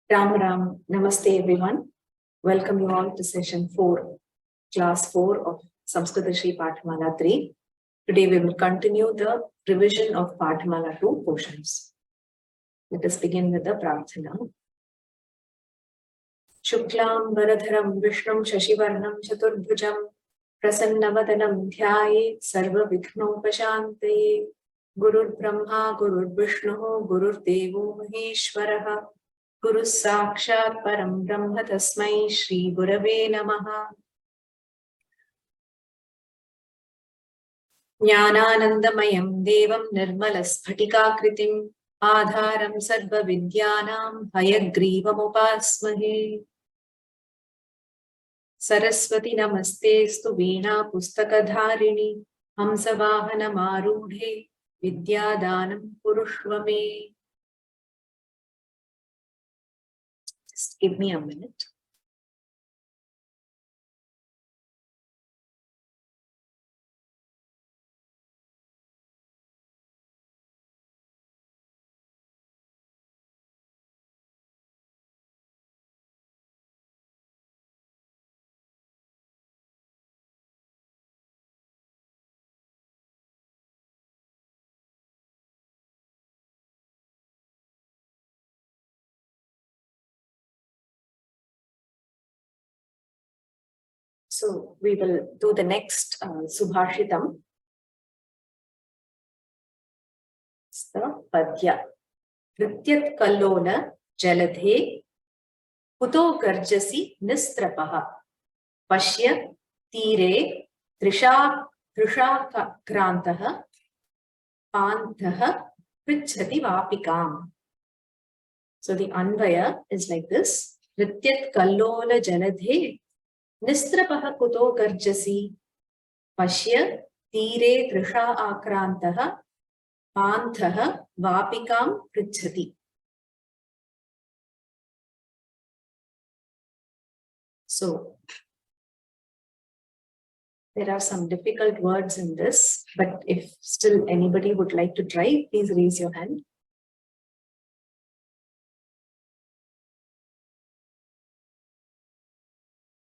Ram Ram, Namaste everyone. Welcome you all to session 4, class 4 of Sanskritasri Pathamala 3. Today we will continue the revision of Pathamala 2 portions. Let us begin with the Prarthana. Shuklam Varadharam Vishnum Shashivarnam Chaturbhujam Prasannavadanam Dhyaye Sarva Vikhnopashantaye Gurur Brahma Gurur Vishnu Gurur Devo Maheshwaraha Guru Sakshat Param Brahma Tasmai Shri Gurave Namaha. Jnananandamayam Devam Nirmalasphtikakritim Adharam Sarva Vidyanam Hayagrivam Upasmahe. Saraswati Namaste Stu Veena Pustakadharini Hamsavahana Marudhe Vidyadanam Purushvame. Just give me a minute. So we will do the next Subhashitam. It's the Padya. Rityat Kallona Jaladhe Puto Garjasi Nistrapaha Pashya Tire Trisha Krantaha Panthaha Prichhati Vapikam. So the Anvaya is like this. Rityat Kallona Jaladhe Nistrapaha Kuto Garjasi Pashya Tire Trisha Akrantaha Panthaha Vapikam Prichhati. So there are some difficult words in this, but if still anybody would like to try, please raise your hand.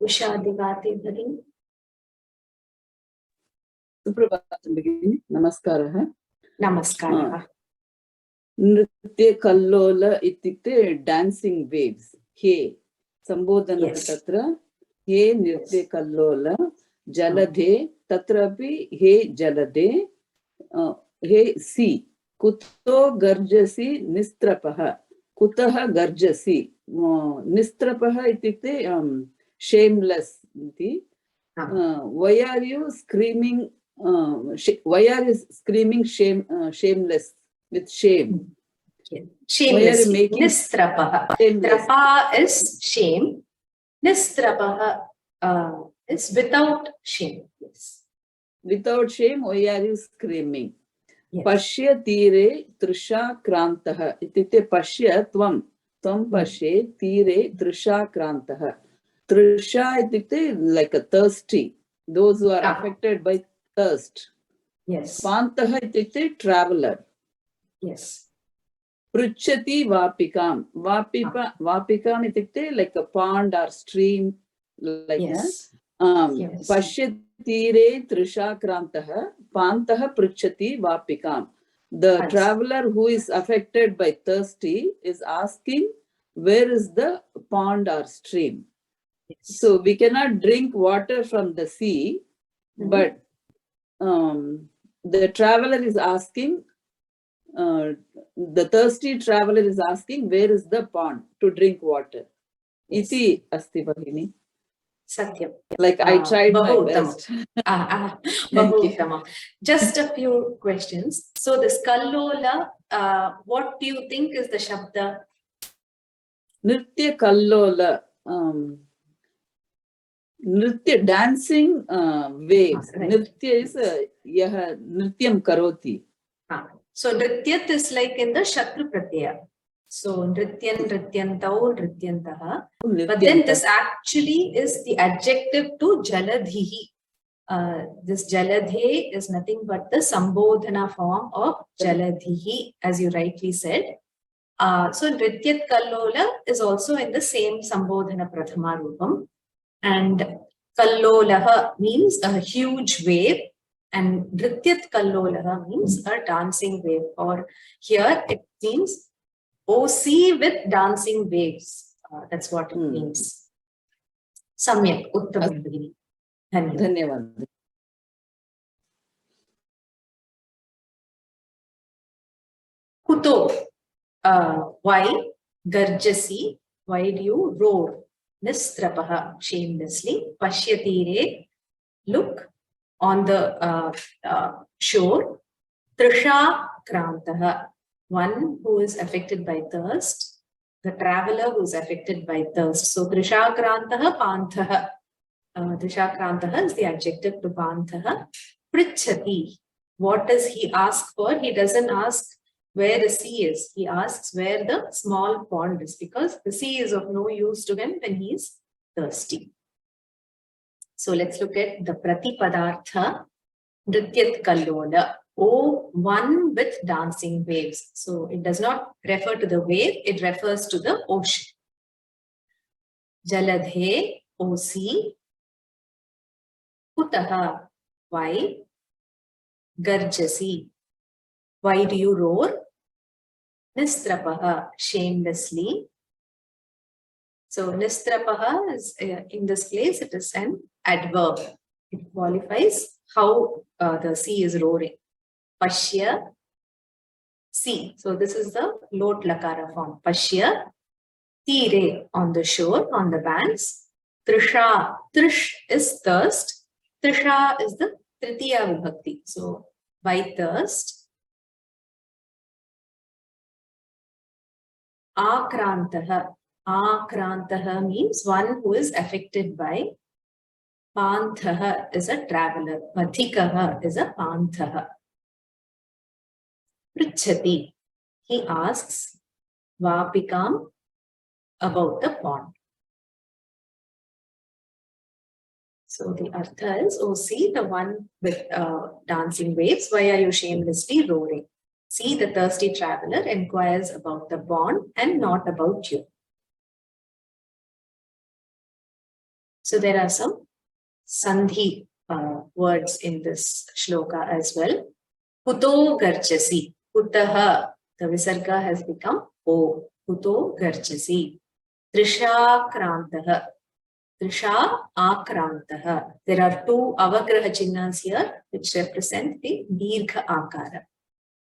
Usha Divati Bhagini. Suprabhatam Bhagini. Namaskaraha. Namaskaraha. Nritya Kallola ityukte dancing waves. He Sambodhana tatra he Nritya Kallola Jaladhe tatrapi he Jalade he si Kuto Garjasi Nistrapaha Kutaha Garjasi Nistrapaha ityukte shameless. Why are you screaming? Why are you screaming shameless with shame? Shameless. Nistrapaha. Trapa is shame. Nistrapaha is without shame. Yes. Without shame, why are you screaming? Yes. Pashya tire trisha krantaha. Ityukte pashya tvam. Tvam pashye tire trisha krantaha. Trisha ityukte like a thirsty. Those who are affected by thirst. Yes. Pantaha ityukte traveler. Yes. Pruchati vapikam. Vapikam ityukte like a pond or stream. Like yes. Yes. Pashya tire trisha krantaha. Pantaha pruchati vapikam. The traveler who is affected by thirsty is asking, where is the pond or stream? Yes. So we cannot drink water from the sea, but the traveler is asking, the thirsty traveler is asking, where is the pond to drink water? Yes. Iti asti Bhagini. Satyam. Like I tried my best. Just a few questions. So this Kallola, what do you think is the Shabda? Nritya Kallola. Nritya, dancing waves. Right. Nritya is yaha nrityam karoti. So Nrityat is like in the Shatru Pratyaya. So Nrityan, Nrityantau, Nrityantaha. But then this actually is the adjective to Jaladhihi. This Jaladhe is nothing but the Sambodhana form of Jaladhihi, as you rightly said. So Nrityat Kallola is also in the same Sambodhana Prathama Rupam. And Kallolaha means a huge wave. And Nrityat Kallolaha means a dancing wave. Or here it means OC with dancing waves. That's what it means. Samyak Uttamam Bhagini. Dhanyavad. Kuto. Why? Garjasi. Why do you roar? Nistrapaha. Shamelessly. Pashyatire. Look on the shore. Trisha Krantaha. One who is affected by thirst. The traveler who is affected by thirst. So Trisha Krantaha Panthaha. Trisha Krantaha is the adjective to Panthaha. Prichati. What does he ask for? He doesn't ask where the sea is. He asks where the small pond is, because the sea is of no use to him when he is thirsty. So let's look at the Pratipadartha. Nrityat Kallola. Oh, one with dancing waves. So it does not refer to the wave, it refers to the ocean. Jaladhe, O-sea. Kutaha, why? Garjasi, why do you roar? Nistrapaha, shamelessly. So Nistrapaha is in this place, it is an adverb. It qualifies how the sea is roaring. Pashya, sea. So this is the lot lakara form. Pashya, tire, on the shore, on the banks. Trisha, trish is thirst. Trisha is the tritiya vibhakti. So by thirst. Akrantaha. Akrantaha means one who is affected by. Panthaha is a traveler. Pathikaha is a panthaha. Prichati. He asks Vapikam about the pond. So the artha is, oh, see the one with dancing waves, why are you shamelessly roaring? See, the thirsty traveler inquires about the pond and not about you. So there are some sandhi words in this shloka as well. Kuto garchasi. Kutaha, the visarga has become O. Kuto garchasi. Trisha krantaha. Trisha akrantaha. There are two avagraha chinnas here which represent the dirgha akara.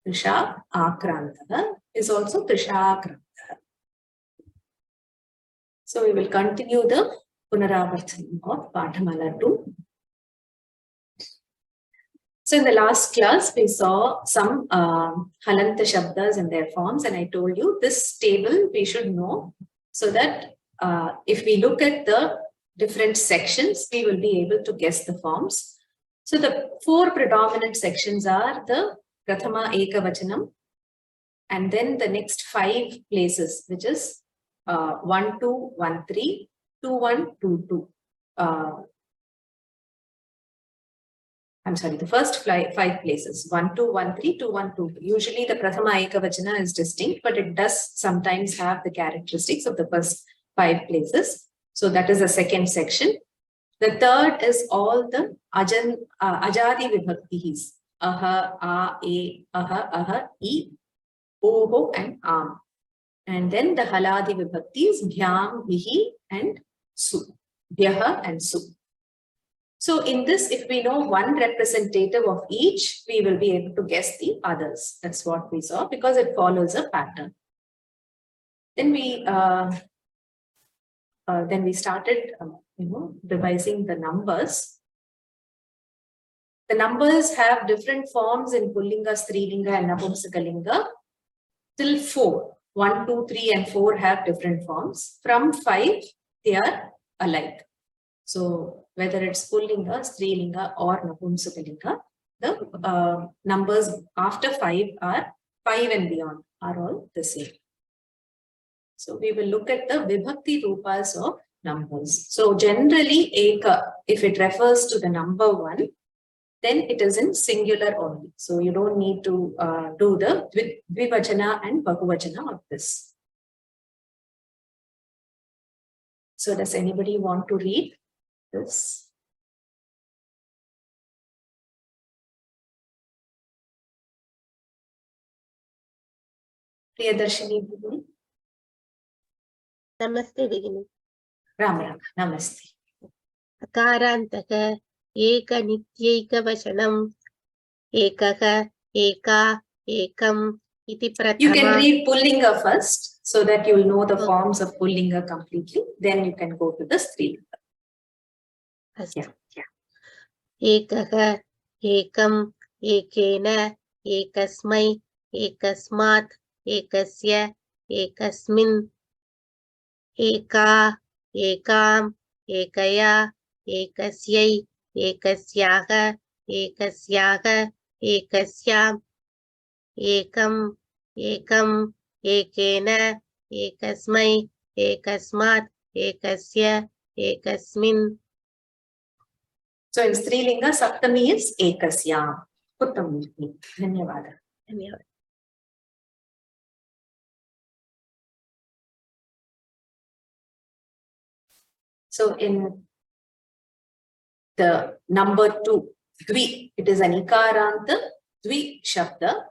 Trisha akrantaha is also Trisha akrantaha. So we will continue the Punaravarthanam of Pathamala 2. So in the last class, we saw some halanta shabdas and their forms, and I told you this table we should know so that if we look at the different sections, we will be able to guess the forms. So the four predominant sections are the Prathama Ekavachanam, and then the next 5 places, which is 1, 2, 1, 3, 2, 1, 2, 2. I'm sorry, the first 5 places, 1, 2, 1, 3, 2, 1, 2. Usually the Prathama Ekavachana is distinct, but it does sometimes have the characteristics of the first 5 places. So that is the second section. The third is all the Ajadi Vibhaktis. Aha, a, aha, aha, I, oho, and am. And then the Haladi Vibhaktis, Bhyam, Vihi, and Su. Bhyaha and Su. So in this, if we know one representative of each, we will be able to guess the others. That's what we saw because it follows a pattern. Then we started, revising the numbers. The numbers have different forms in Pullinga, Strilinga, and Napumsakalinga till 4. 1, 2, 3, and 4 have different forms. From 5, they are alike. So whether it's Pullinga, Strilinga, or Napumsakalinga, the numbers after 5 are 5 and beyond are all the same. So we will look at the Vibhakti Rupas of numbers. So generally, Eka, if it refers to the number 1, then it is in singular only. So you don't need to do the dvivachana and bahuvachana of this. So does anybody want to read this? Priyadarshini Bhagini. Namaste Bhagini. Ram Ram, Namaste. Akarantaka eka nityaika vasanam ekaha eka ekam iti prathama. You can read Pullinga first so that you will know the forms of Pullinga completely. Then you can go to the Strilinga. Yeah. Ekaha ekam ekena ekasmai ekasmat ekasya ekasmin eka ekam ekaya ekasyai ekasyaha ekasyaha ekasyam ekam ekam ekena ekasmai ekasmat ekasya ekasmin. So in Strilinga, Saptami is Ekasya. Uttam. Dhanyavada. So in the number 2, Dvi, it is an Ikaranta, Dvi Shabda.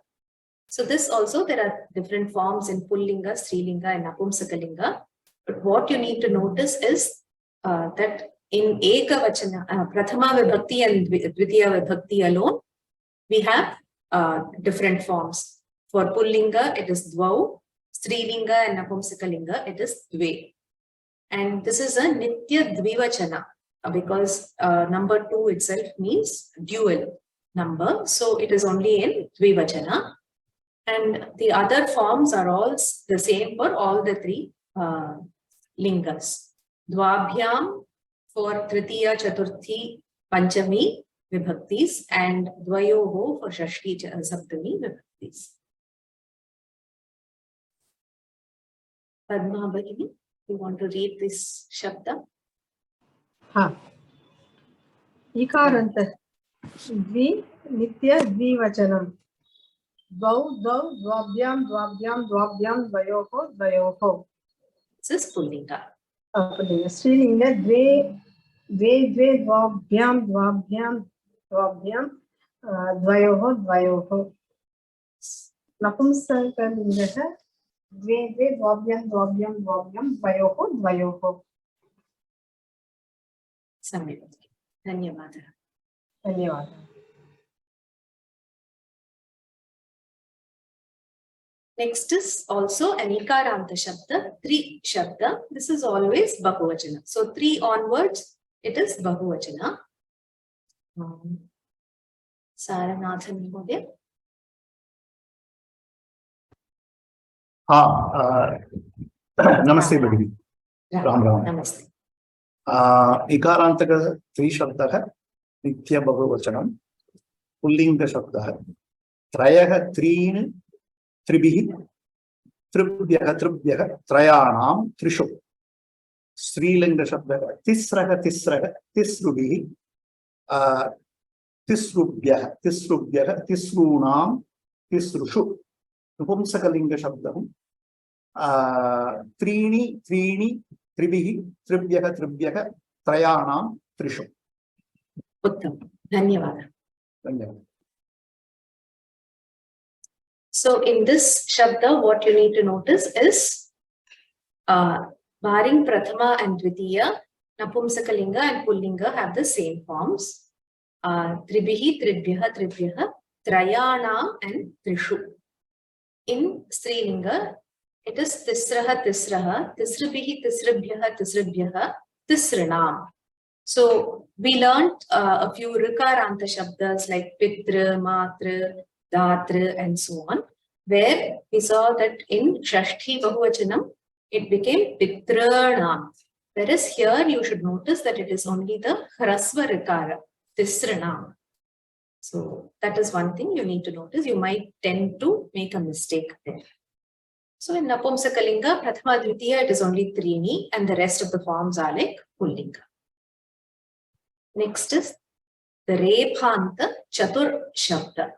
So this also, there are different forms in Pullinga, Strilinga and Napumsakalinga. But what you need to notice is that in Ekavachana, Prathama Vibhakti and Dvitiya Vibhakti alone, we have different forms. For Pullinga, it is Dvau, Strilinga and Napumsakalinga, it is Dve. And this is a Nitya Dvivachana because number 2 itself means dual number. So it is only in Dvivachana. And the other forms are all the same for all the 3 lingas. Dvabhyam for Tritiya, Chaturthi, Panchami Vibhaktis and Dvayoho for Shashti, Saptami Vibhaktis. Padma Bhagini, you want to read this Shabda? Ikaranta Dvi Nitya Dvivachanam Dvau Dvau Dvabhyam Dvabhyam Dvabhyam Dvayoho Dvayoho. This is Pullinga. Strilinga Dve Dve Dve Dvabhyam Dvabhyam Dvabhyam Dvayoho Dvayoho. Napumsakalinga Dve Dve Dvabhyam Dvabhyam Dvabhyam Dvayoho Dvayoho. Samyak. Dhanyavada. Dhanyavada. Next is also an Ikaranta Shabda, 3 Shabda. This is always Bahuvachana. So 3 onwards, it is Bahuvachana. Saranathan Mohdya. Namaste Bhagini. Ram Ram. Namaste. Ikarantaka 3 Shabdaha Nitya Bahuvachanam Pullinga Shabdaha Trayaha 3 Tribihi Tribhyaha Trayanam Trishu Strilinga Shabdaha Tisraha Tisrubihi Tisrubhyaha Tisrunam Tisrushu Napumsakalinga Shabdahum Trini Tribihi Tribhyaha Trayanam Trishu. Uttam. Dhanyavada. Dhanyavada. So in this Shabda, what you need to notice is barring Prathama and Dvitiya, Napumsakalinga and Pullinga have the same forms. Tribihi, Tribhyaha, Trayana and Trishu. In Strilinga, it is Tisraha, Tisribihi, Tisribhyaha, Tisranam. So we learned a few Rikaranta Shabdas like Pitra, Matra, Datra and so on, where we saw that in Shashti Bahuvachanam, it became Pitranam. Whereas here you should notice that it is only the Hrasva Rikara, Tisranam. So that is one thing you need to notice. You might tend to make a mistake there. So in Napumsakalinga, Prathama Dvitiya, it is only Trini and the rest of the forms are like Pullinga. Next is the Rephanta Chatur Shabda.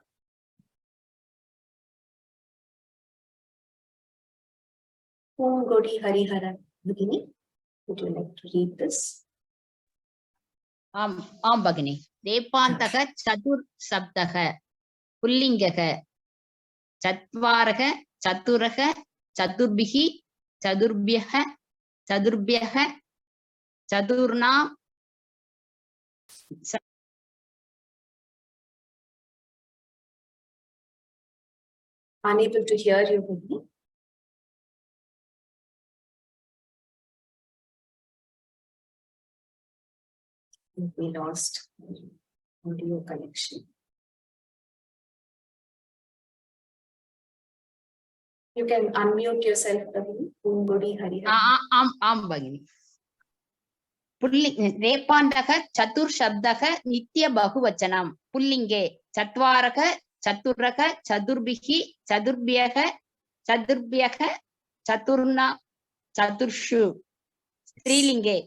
Godi Hariharan Bhagini, would you like to read this? आम भगिनी रेपान्तः चतुर् शब्दः पुल्लिङ्गः चत्वारः चतुरः चतुर्भिः चतुर्भ्यः चतुर्भ्यः चतुर्णां Unable to hear you, Bhagini. We lost audio connection. You can unmute yourself, Bhagini. Godi Hariharan. आम भगिनी पुल्लिङ्ग रेपान्तः चतुर् शब्दः नित्य बहुवचनं पुल्लिङ्गे चत्वारः चतुरः चतुर्भिः चतुर्भ्यः चतुर्भ्यः चतुर्ना चतुर्षु स्त्रीलिङ्गे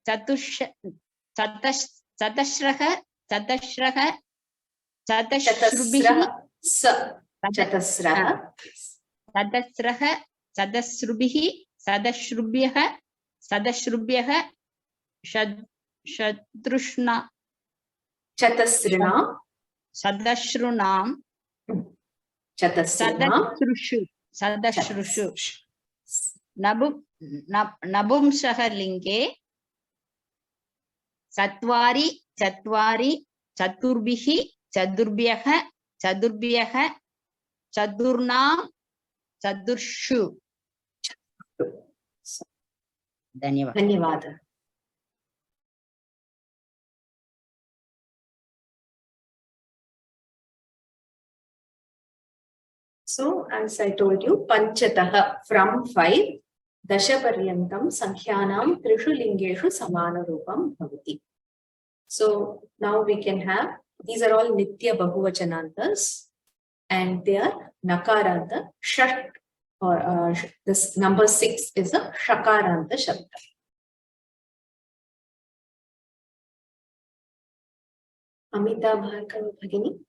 चतस्रः चतस्रः चतस्रुभिः चतस्रः चतस्रुभिः चतस्रुभ्यः चतस्रुभ्यः चतुर्षु नपुंसः लिङ्गे चत्वारि चत्वारि चतुर्भिः चतुर्भ्यः चतुर्भ्यः चतुर्णां चतुर्षु धन्यवाद धन्यवाद. So, as I told you, Panchataha from 5, Dasha Paryantam Sankhyanam Trishu Lingeshu Samana Rupam Bhavati. So, now we can have, these are all Nitya Bahuvachanantas and they are Nakaranta, Shat, or this number 6 is a Shakaranta Shabda. Amita Bhargava Bhagini.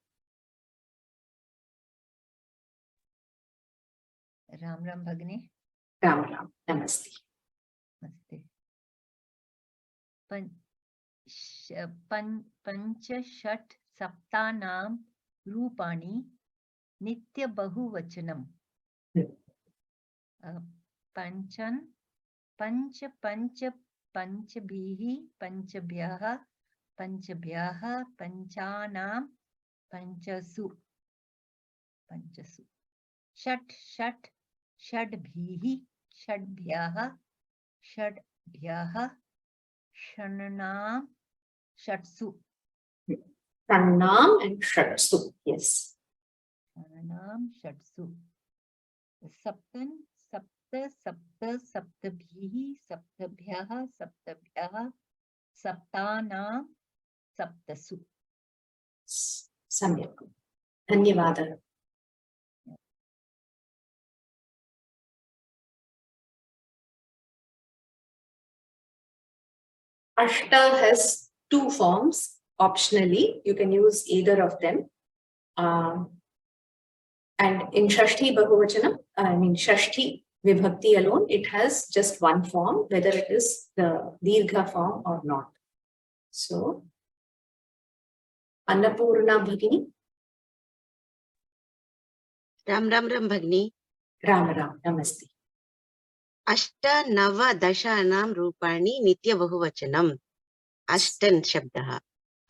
Ram Ram भगिनी Ram Ram, Namaste. नमस्ते पंच षट् सप्तानां रूपाणि नित्य बहुवचनम् पंचन पंच पंच पंचभिः पंचभ्यः पंचभ्यः पंचानां पंचसु पंचसु षट् षट् षड्भिः षड्भ्यः षड्भ्यः षण्णां षट्सु Pranam and Shatsu, yes. षण्णां षट्सु सप्तन सप्त सप्त सप्तभिः सप्तभ्यः सप्तभ्यः सप्तानां सप्तसु Samyak. Dhanyavada. Ashta has 2 forms. Optionally, you can use either of them. And in Shashti Bahuvachanam, Shashti Vibhakti alone, it has just 1 form, whether it is the Dirgha form or not. So, Annapurna Bhagini. Ram Ram Ram Bhagini. Ram Ram, Namaste. Ashta Nava Dashanam Rupani Nitya Bahuvachanam. Ashtan Shabdaha.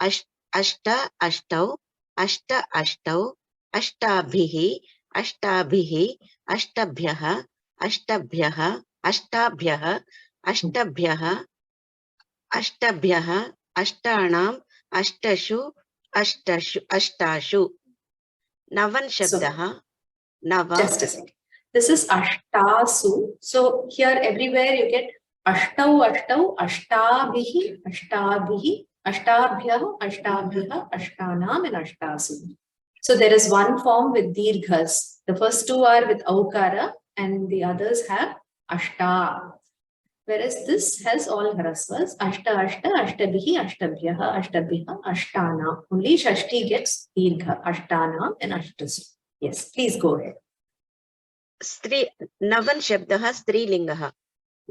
Ashta Ashtau. Ashta Ashtau. Ashtabhihi. Ashtabhihi. Ashtabhyaha. Ashtabhyaha. Ashtabhyaha. Ashtabhyaha. Ashtabhyaha. Ashtanam. Ashtashu. Ashtashu. Navan Shabdaha. Nava. Just a second. This is Ashtasu. So here everywhere you get Ashtau, Ashtau, Ashtabhihi, Ashtabhihi, Ashtabhyaha, Ashtabhyaha, Ashtanam and Ashtasu. So there is 1 form with Dirghas. The first 2 are with Aukara and the others have Ashta. Whereas this has all hrasvas. Ashta, ashta, ashtabhihi, ashtabhyaha, ashtabhiha, ashtana. Only shashti gets dirgha. Ashtana and ashtasu. Yes, please go ahead. नवन् शब्दः स्त्रीलिङ्गः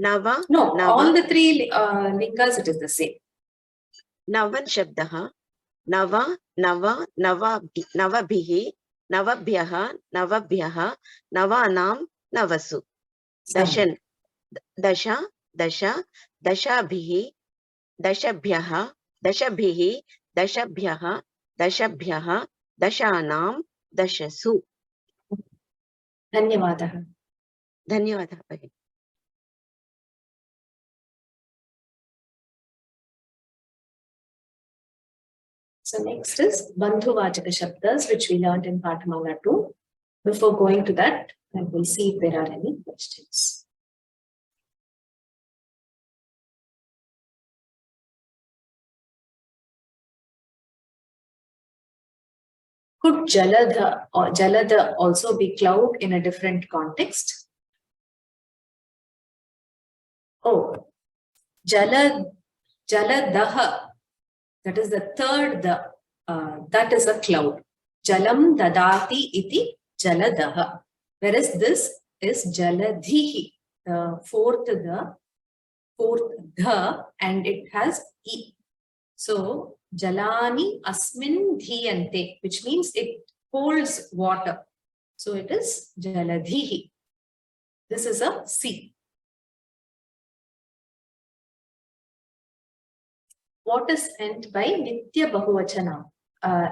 नव No, नव all the three lingas it is the same. नवन् शब्दः नव नव नवभिः नवभ्यः नवभ्यः नवानां नवसु दशन् दश दश दशाभिः दशभ्यः दशभिः दशभ्यः दशभ्यः दशानां दशसु धन्यवादः. धन्यवादः भगिनी. So next is Bandhuvachaka Shabdas, which we learned in Pathamala 2. Before going to that, I will see if there are any questions. Could Jalada also be cloud in a different context? Oh, Jaladaha, that is the third, that is a cloud. Jalam dadati iti Jaladaha. Whereas this is Jaladhihi, the fourth the, and it has E. So, Jalani asmin dhiyante, which means it holds water. So, it is Jaladhihi. This is a C. What is meant by Nitya Bahuvachanam?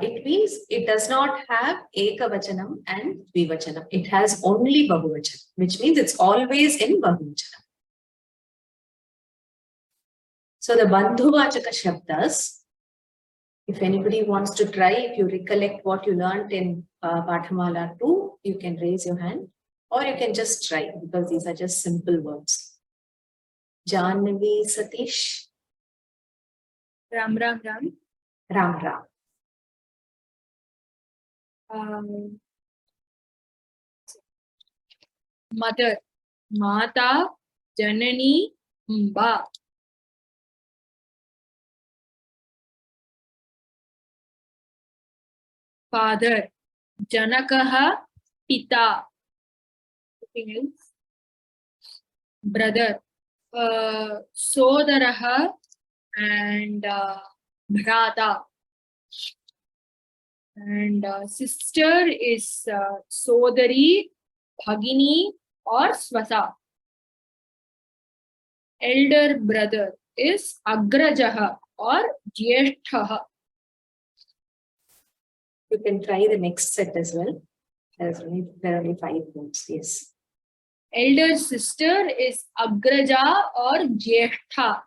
It means it does not have Ekavachanam and Dvivachanam. It has only Bahuvachanam, which means it's always in Bahuvachanam. So the Bandhuvachaka Shabdas, if anybody wants to try, if you recollect what you learned in Pathamala 2, you can raise your hand, or you can just try, because these are just simple words. Janvi Satish. Ram. Ram. Mother. Mata. Janani. Mba. Father. Janakaha. Pita. Anything else? Brother. Sodaraha and Bhrata. And sister is Sodari, Bhagini or Swasa. Elder brother is Agrajaha or Jyeshthaha. You can try the next set as well. There are only 5 words, yes. Elder sister is Agraja or Jyeshtha.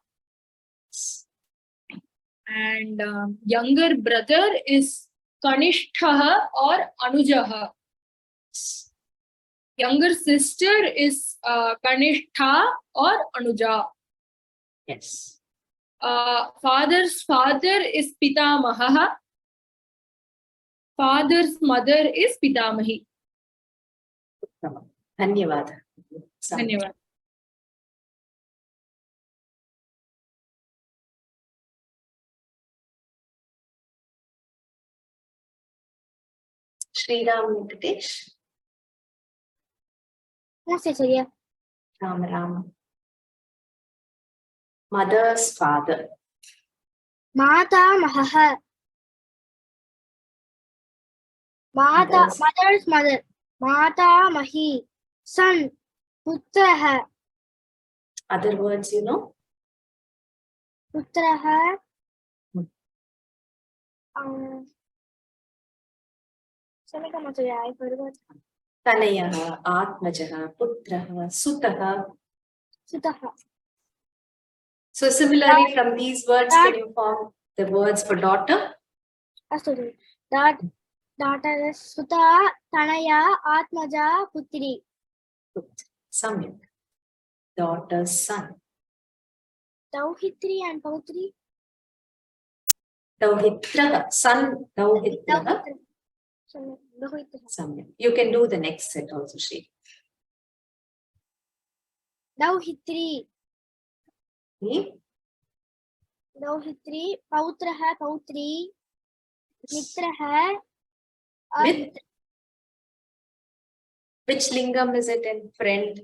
And younger brother is Kanishtaha or Anujaha. Younger sister is Kanishtha or Anuja. Yes. Father's father is Pitamaha. Father's mother is Pitamahi. Dhanyavad. Dhanyavad. Sriram Venkatesh. Yes, Acharya. Ram. Mother's father. Mata Mahaha. Mother's mother. Mata Mahi. Son. Putraha. Other words, you know? Putraha. I forgot. Tanayaha, Atmajaha, Putraha, Sutaha. So similarly, from these words, can you form the words for daughter? Absolutely. Daughter is Suta, Tanaya, Atmaja, Putri. Samyak. Daughter's son. Tauhitri and Pautri. Tauhitraha, son, Tauhitraha. Samyak. You can do the next set also, Shri. Tauhitri. Patni. Dauhitri, Pautraha, Pautri, Mitraha, Mit. Which lingam is it in friend?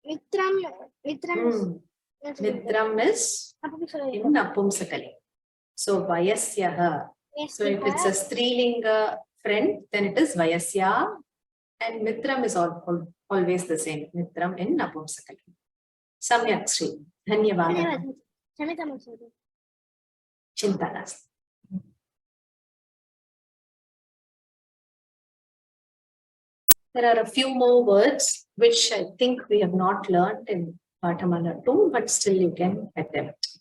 Mitram Mitram is in Napumsakali. So Vayasyaha. So if it's a Strilinga friend, then it is Vayasya. And Mitram is always the same. Mitram in Napumsakali. Samyak Sri. Dhanyavada. Chintanas. There are a few more words which I think we have not learned in Pathamala 2, but still you can attempt.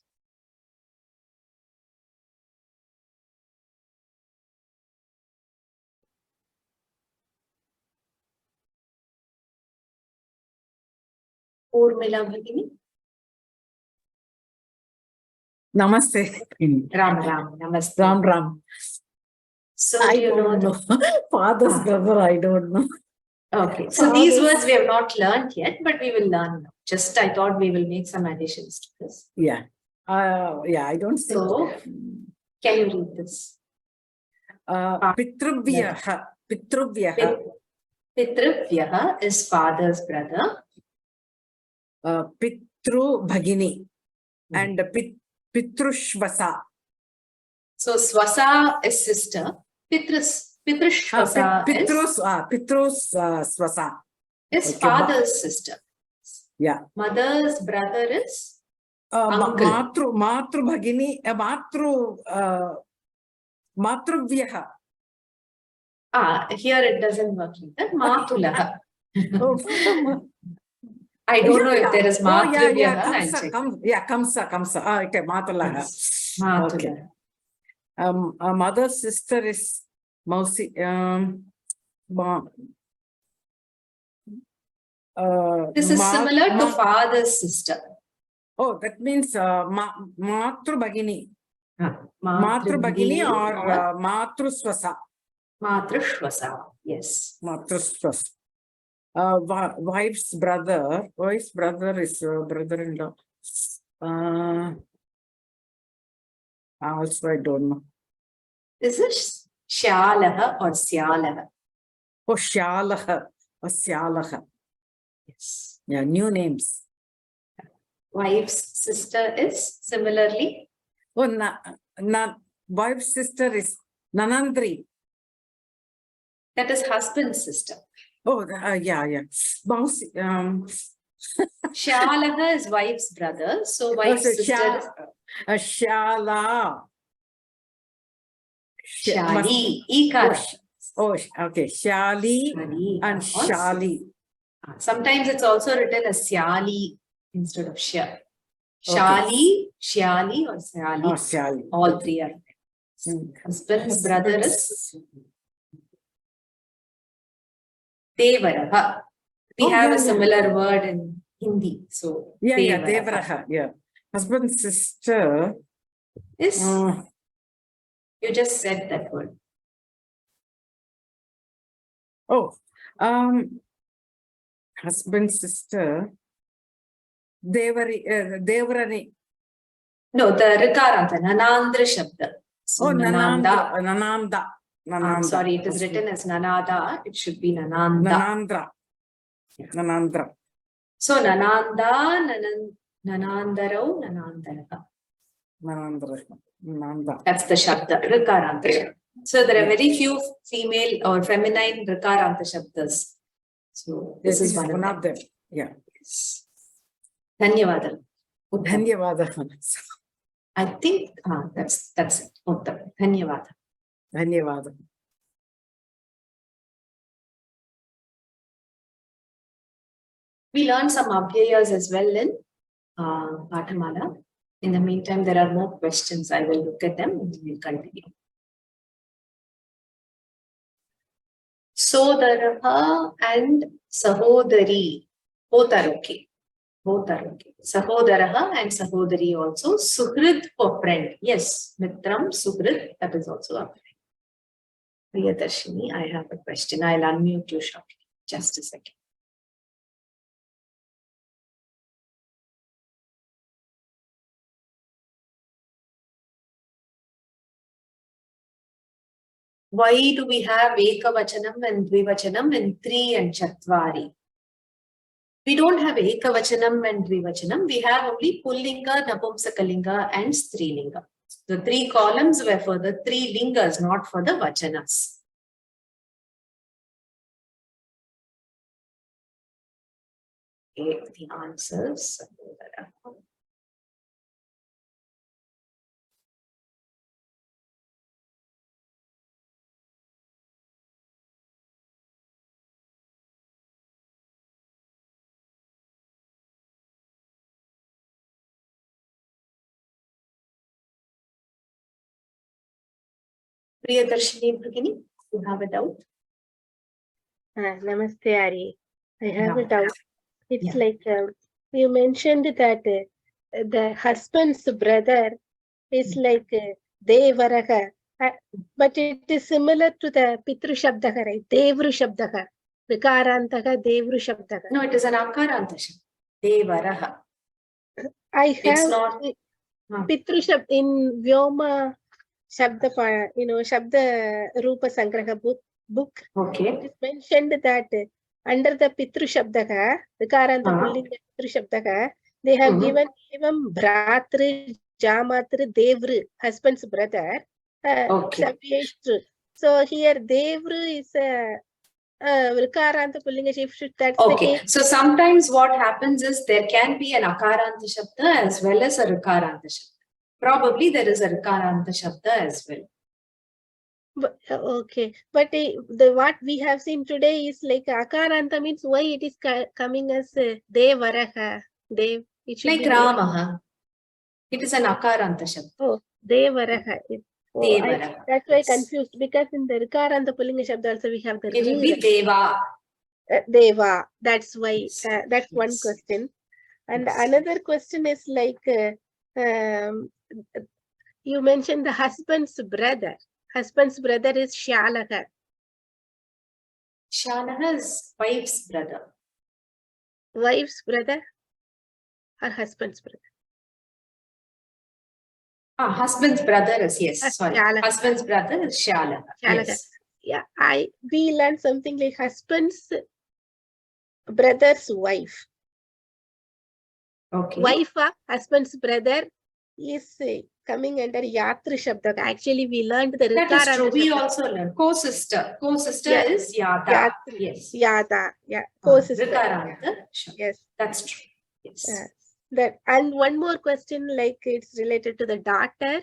Urmila Bhagini. Namaste. Ram. Namaste. Ram. So I do you know don't know. Father's brother, I don't know. Okay, so these words we have not learned yet, but we will learn now. Just I thought we will make some additions to this. Yeah. I don't think. So, can you read this? Pitrubhyaha. Pitrubhyaha is father's brother. Pitru Bhagini. And Pitrushvasa. So, Swasa is sister. Pitrushvasa Pitrus Swasa. Is father's sister. Yeah. Mother's brother is uncle. Matru Bhagini. Matrubhyaha. Here it doesn't work like that. Matulaha. I don't know if there is Matrubhyaha. Kamsa. Okay, Matulaha. Okay. Mother's sister is Mausi. This is similar to father's sister. Oh, that means Matru Bhagini. Matru Bhagini or Matruswasa. Matrushvasa, yes. Matruswasa. Wife's brother is brother-in-law. Also, I don't know. This is Shyalaha or Syalaha. Oh, Shyalaha or Syalaha. Yes. Yeah, new names. Wife's sister is similarly. Oh, wife's sister is Nanandri. That is husband's sister. Oh, yeah. Shyalaha is wife's brother. So wife's sister is Shala. Shali. Ikara. Oh, okay. Shali and Shali. Sometimes it's also written as Syali instead of Shya. Shali, Shyali or Syali. Oh, Shali. All three are there. Husband's brother is Devaraha. We have a similar word in Hindi. So Devaraha. Yeah. Husband's sister is you just said that word. Oh, husband's sister Devarani. No, the Rikaranta, Nanandra Shabda. So Nananda. Sorry, it is written as Nanada. It should be Nananda. Nanandra. So Nananda, Nanandarao, Nanandara. Nananda. That's the Shabda, Rikaranta. So there are very few female or feminine Rikaranta Shabdas. So this is one of them. Yeah. Yes. Dhanyavada. Dhanyavada. I think that's it. Uttam. Dhanyavada. Dhanyavada. We learned some abhyayas as well in Pathamala. In the meantime, there are more questions. I will look at them and we will continue. Sodaraha and Sahodari. Both are okay. Sahodaraha and Sahodari also. Suhrid for friend. Yes, Mitram, Suhrid, that is also a friend. Priyadarshini, I have a question. I'll unmute you shortly. Just a second. Why do we have ekavachanam and dvivachanam and three and chatvari? We don't have ekavachanam and dvivachanam. We have only pullinga, napumsakalinga and strilinga. The three columns were for the three lingas, not for the vachanas. Okay, the answers. Priyadarshini Bhagini, you have a doubt? Namaste, Ari. I have a Yeah. doubt. It's Yeah. like you mentioned that the husband's brother is like Devaraha, but it is similar to the Pitru Shabdaha, right? Devru Shabdaha, Vikarantaha, Devru Shabdaha. No, it is an akaranta shabda. Devaraha. I It's have not. Pitru Shabda in Vyoma Shabda, Shabda Rupa Sangraha book. Okay. It is mentioned that under the Pitru Shabdaka, Vikaranta Pullinga Pitru Shabdaka, they have given even Bratri, Jamatri, Devru, husband's brother, Savyeshru. So here Devru is a Vikaranta Pullinga Shift. That's okay. the case. So sometimes what happens is there can be an akaranta shabda as well as a rikaranta shabda. Probably there is a rikaranta shabda as well. But, okay, but the what we have seen today is like akaranta means why it is coming as Devaraha, Dev. It should like be Ramaha. It is an akaranta shabda. Oh, Devaraha. Devaraha. That's why I confused, because in the Rikaranta Pullinga Shabda also we have the It will be Deva. Deva. That's why that's one Yes. question. And Yes. another question is like you mentioned the husband's brother. Husband's brother is Shalaha. Shalaha is wife's brother. Wife's brother or husband's brother? Husband's brother is, yes, sorry. Shalaha. Husband's brother is Shalaha. Yes. Yeah, we learned something like husband's brother's wife. Okay. Wife of husband's brother is coming under Yatri Shabda. Actually, we learned the That is true. Rikaranta We Shabda. also learned co-sister. Co-sister Yeah. is Yada. Yatri. Yes. Yada. Yeah. Co-sister. Rikaranta. Sure. Yes. That's true. Yes. That, and one more question, like it's related to the daughter.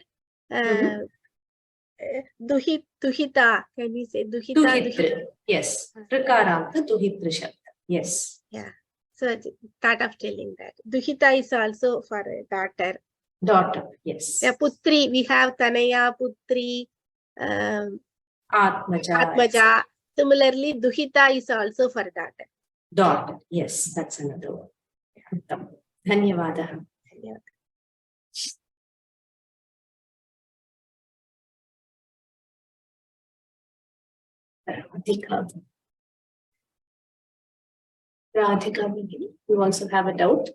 Duhita. Can we say Duhita? Duhitra. Yes. Rikaranta Duhitra Shabda. Yes. Yeah. So thought of telling that. Duhita is also for a daughter. Daughter. Yes. Yeah, Putri. We have Tanaya, Putri, Atmaja. Similarly, Duhita is also for daughter. Daughter. Yes. That's another one. Dhanyavadaha. Radhika, you also have a doubt?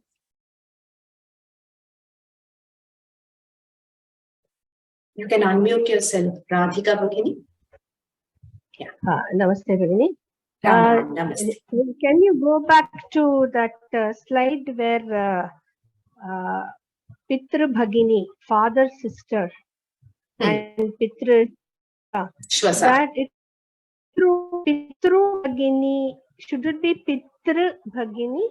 You can unmute yourself, Radhika Bhagini. Yeah. Namaste, Bhagini. Namaste. Can you go back to that slide where Pitru Bhagini, father, sister, and Pitru, Shwasa. that it through Pitru Bhagini, should it be Pitru Bhagini?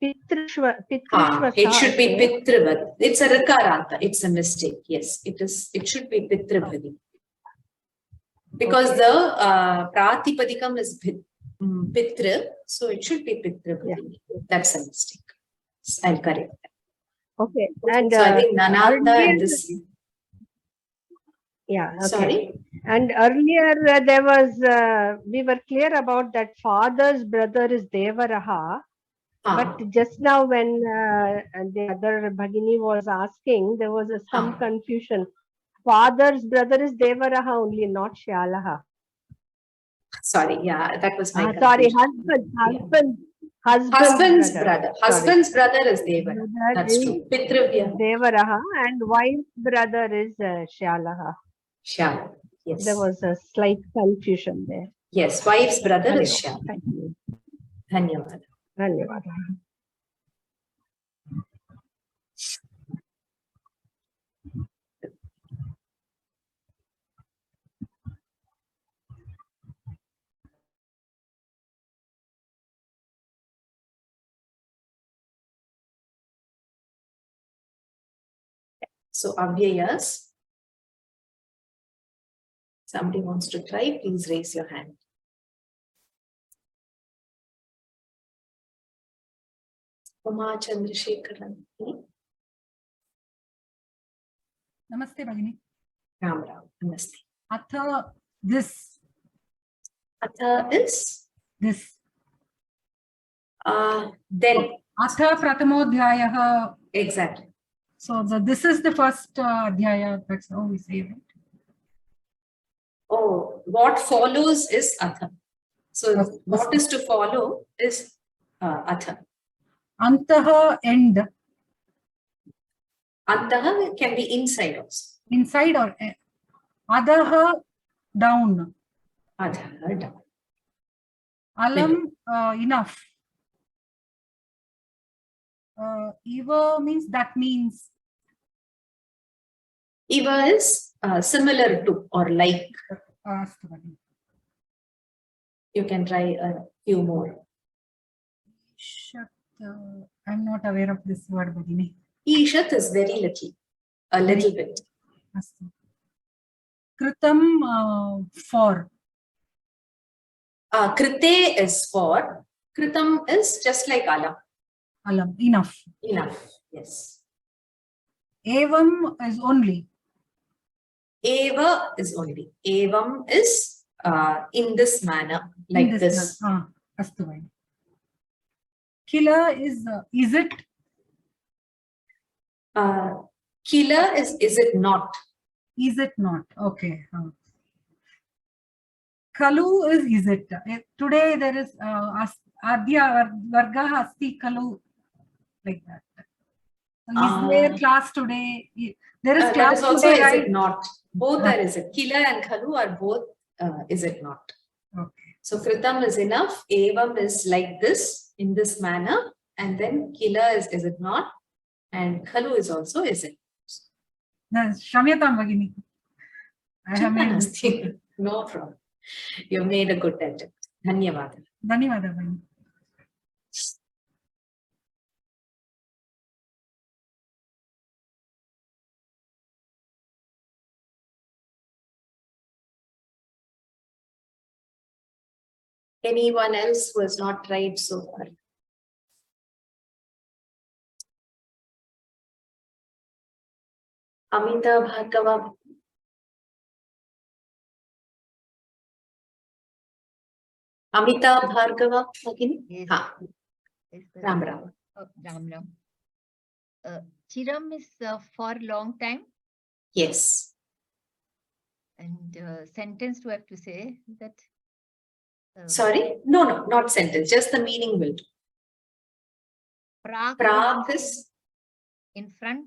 Pitru Shwasa. It should be Pitrivat. It's a Rikaranta. It's a mistake. Yes, it is. It should be Pitru Bhagini. Because the Pratipadikam is Pitru, so it should be Pitru Bhagini. That's a mistake. I'll correct that. Okay. And so I think Nananda and this. Yeah. Okay. Sorry. And earlier there was, we were clear about that father's brother is Devaraha. But just now when the other Bhagini was asking, there was some confusion. Father's brother is Devaraha only, not Shyalaha. Sorry, yeah, that was my sorry, husband's brother. Husband's brother is Devaraha. That's true. Devaraha, and wife's brother is Shyalaha. Shyalaha. Yes. There was a slight confusion there. Yes, wife's brother is Shyam. Thank you. Dhanyavad. Dhanyawad. So avyayas. Somebody wants to try, please raise your hand. Uma Chandrasekharan. Namaste, Bhagini. Ram Ram. Namaste. Atha, this. Atha is? This. Then. Atha pratamodhyayaha. Exactly. So this is the first adhyaya, that's how we say it. Oh, what follows is Atha. So what is to follow is Atha. Antaha, end. Antaha can be inside also. Inside or Adaha, down. Adha, down. Alam, enough. Eva means that means. Eva is similar to or like. You can try a few more. I'm not aware of this word, Bhagini. Ishat is very little, a little bit. Kritam, for. Krite is for. Kritam is just like alam. Alam, enough. Enough, yes. Evam is only. Eva is only. Evam is in this manner, like in this. Astu. Kila is it? Kila is it not? Is it not? Okay. Kalu is it? Today there is Adya Varga Asti Kalu, like that. Is there class today? There is class that is also today, is right? it not? Both are is it. Kila and Kalu are both is it not? Okay. So Kritam is enough. Evam is like this, in this manner. And then Kila is it not? And Kalu is also is it. Shamyatam Bhagini. I have made no problem. You made a good attempt. Dhanyavad. Dhanyavad Bhagini. Anyone else who has not tried so far? Amita Bhargava. Amita Bhargava again? Yes. Yes, Ram Ram. Oh, Ram Ram. Chiram is for long time. Yes. And sentence do I have to say that? Sorry? No, not sentence. Just the meaning will do. Prak is in front.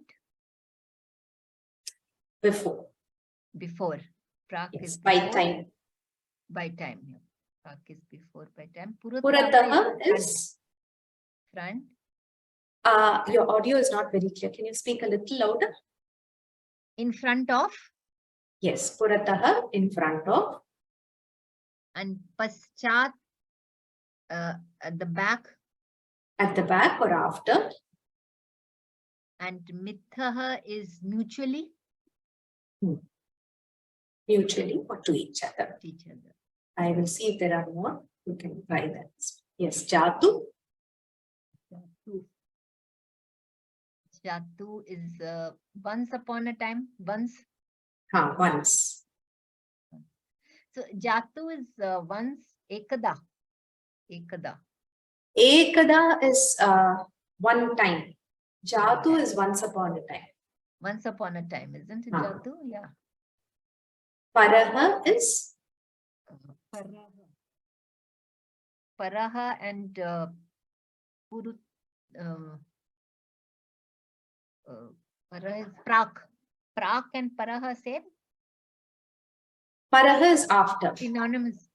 Before. Before. Prak yes, is by before. time. By time. Yeah. Prak is before by time. Purataha is front. Your audio is not very clear. Can you speak a little louder? In front of. Yes, Purataha, in front of. And Paschat, at the back. At the back or after. And Mithaha is mutually. Mutually or to each other. To each other. I will see if there are more. You can try that. Yes, Jatu. Jatu is once upon a time. Once. Once. So Jatu is once. Ekada. Ekada. Ekada is one time. Jatu is once upon a time. Once upon a time, isn't it, Jatu? Yeah. Paraha is? Paraha and Purut. Paraha is Prak. Prak and Paraha same? Paraha is after. Synonymous.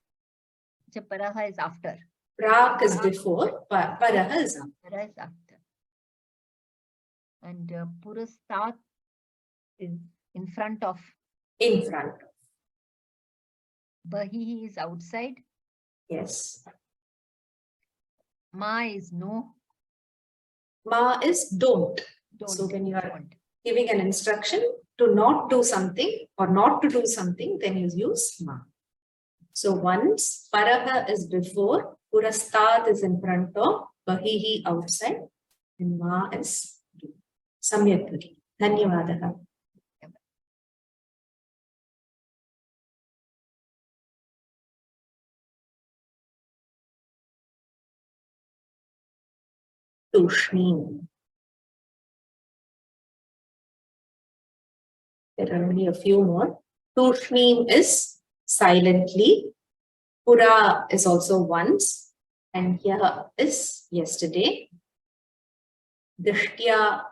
Paraha is after. Prak is before. Paraha is after. Paraha is after. And Purastat is in front of. In front. Bahihi is outside. Yes. Ma is no. Ma is don't. So when you are giving an instruction to not do something or not to do something, then you use ma. So once Paraha is before, Purastat is in front of, Bahihi outside, and ma is do. Samyak Bhagi. Dhanyavadaha. Tushneem. There are only a few more. Tushneem is silently. Pura is also once. And here is yesterday. Dishtya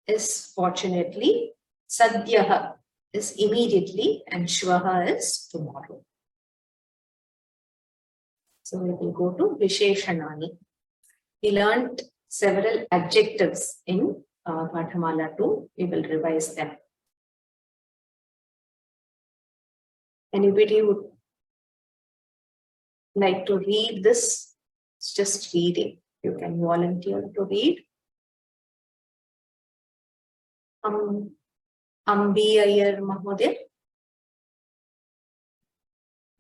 is fortunately. Sadhyaha is immediately. And Shvaha is tomorrow. So we will go to Visheshanani. We learned several adjectives in Pathamala 2. We will revise them. Anybody would like to read this? It's just reading. You can volunteer to read. Ambi Iyer Mahodaya.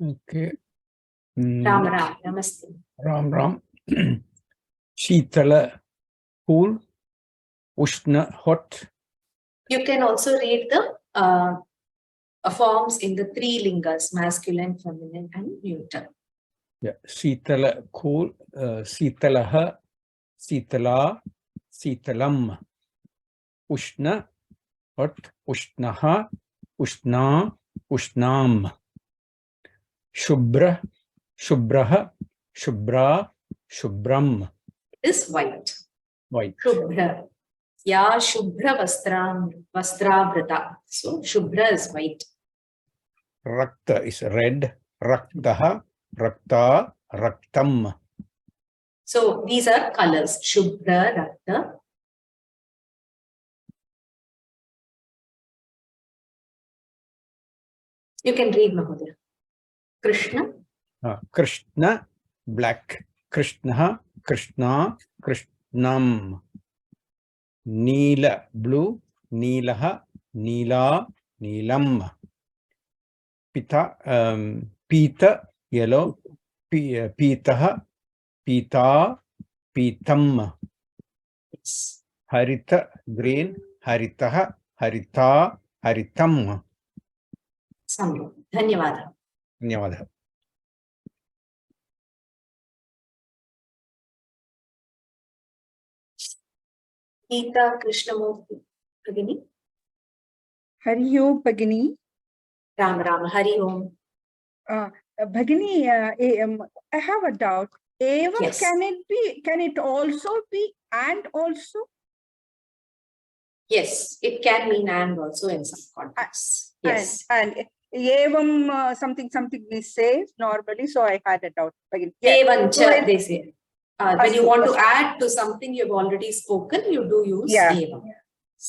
Okay. Ram Ram. Namaste. Ram Ram. Sheetala, cool. Ushna, hot. You can also read the forms in the three lingas, masculine, feminine, and neuter. Yeah. Sheetala, cool. Sheetalaha, Sheetala, Sheetalam. Ushna, hot. Ushnaha, Ushna, Ushnam. Shubra, Shubraha, Shubra, Shubram. Is white. White. Shubra. Ya Shubra Vastravrata. So Shubra is white. Rakta is red. Raktaha, Rakta, Raktam. So these are colors. Shubra, Rakta. You can read, Mahodaya. Krishna. Krishna, black. Krishna, Krishna, Krishnam. Neela, blue. Neelaha, Neela, Neelam. Pita, yellow. Pitaha, Pita, Pitam. Harita, green. Haritaha, Harita, Haritam. Samyak. Dhanyavada. Dhanyavada. Geeta Krishnamurthy. Bhagini. Hari Om Bhagini. Ram Ram. Hari Om. Bhagini, I have a doubt. Evam, Yes. can it also be and also? Yes, it can mean and also in some contexts. Yes. And evam something we say normally, so I had a doubt. Evancha, they say. When you want to add to something you've already spoken, you do use evam.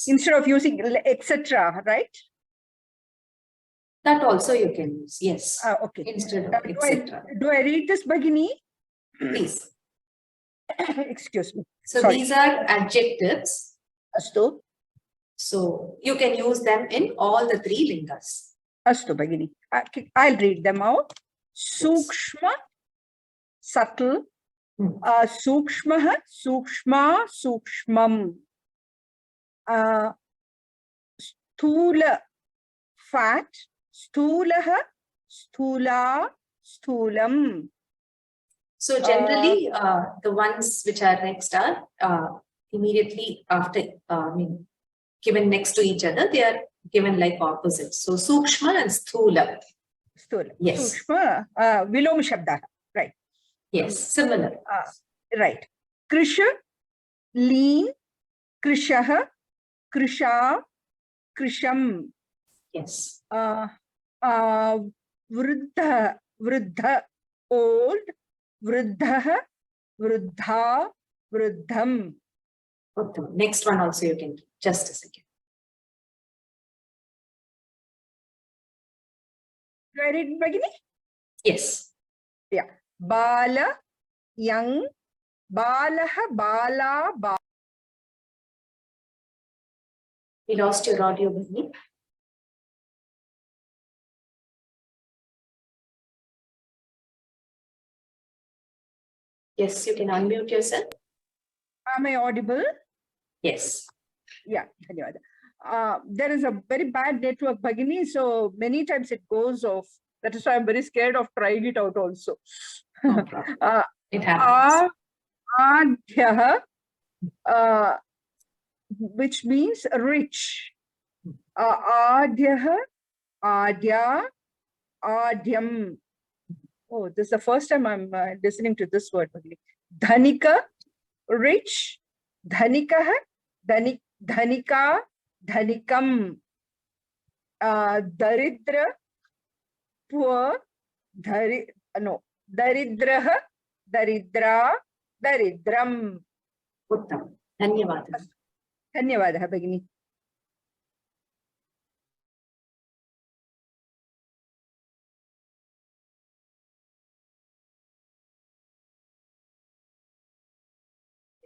Instead of using etc., right? That also you can use, yes. Okay. Instead of etc. Do I read this, Bhagini? Please. Excuse me. So Sorry. these are adjectives. Astu. So you can use them in all the three lingas. Astu, Bhagini. I'll read them out. Sukshma, subtle. Sukshmaha, sukshma, sukshmam. Sthula, fat. Sthulaha, sthula, sthulam. So generally, the ones which are next are immediately after, given next to each other, they are given like opposites. So sukshma and sthula. Sthula. Yes. Sukshma, viloma shabda. Right. Yes, similar. Right. Krisha, lean. Krishaha, krisha, krisham. Yes. Vruddha, Vruddha, old, Vruddha, Vruddha, Vruddham. Uttam. Next one also you can, just a second. Do I read it, Bhagini? Yes. Yeah. Bala, young, Balaha, Bala, Bala. We lost your audio, Bhagini. Yes, you can unmute yourself. Am I audible? Yes. Yeah, there is a very bad network, Bhagini, so many times it goes off. That is why I'm very scared of trying it out also. No problem. It happens. Adhyaha, which means rich. Adhyaha, Adya, Adhyam. Oh, this is the first time I'm listening to this word. Dhanika, rich. Dhanikaha, Dhanika, Dhanikam. Daridra, poor. Daridraha, Daridra, Daridram. Uttam. Dhanyavada. Dhanyavadaha, Bhagini.